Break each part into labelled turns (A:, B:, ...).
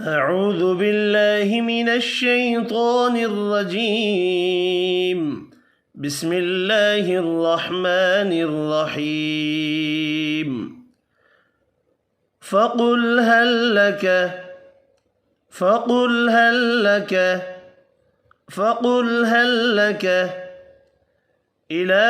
A: أعوذ بالله من الشيطان الرجيم. بسم الله الرحمن الرحيم. فقل هل لك إلى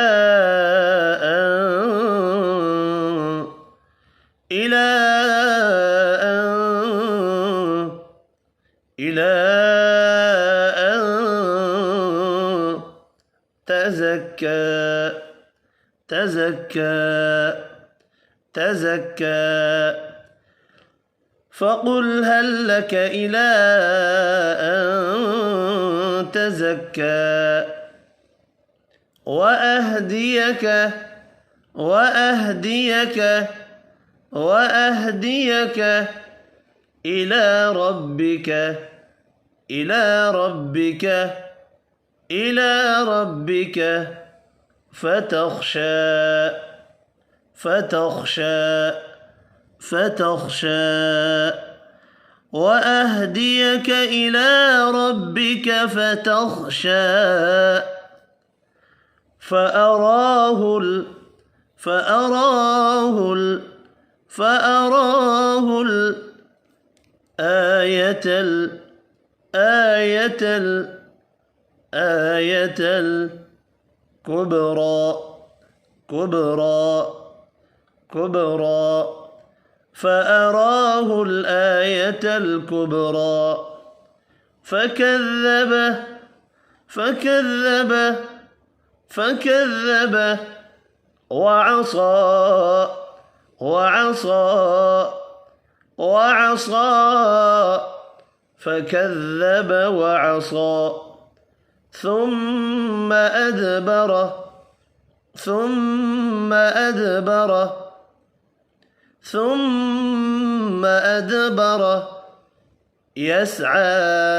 A: أن تزكى. فقل هل لك إلى أن تزكى وأهديك إلى ربك فتخشى وأهديك إلى ربك فتخشى فأراه الآية الكبرى فأراه الآية الكبرى فكذب وعصى ثم أدبر يسعى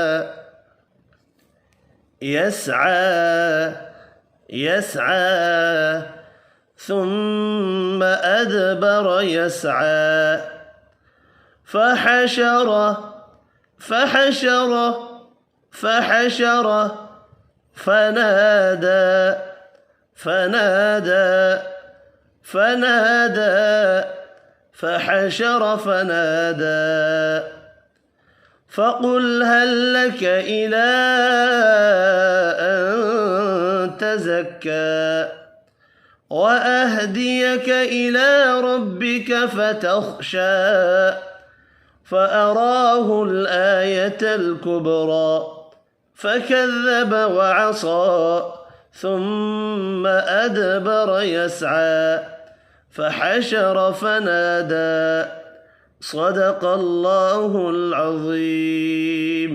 A: فحشر فنادى فقل هل لك إلى أن تزكى وأهديك إلى ربك فتخشى فأراه الآية الكبرى فكذب وعصى ثم أدبر يسعى فحشر فنادى. صدق الله العظيم.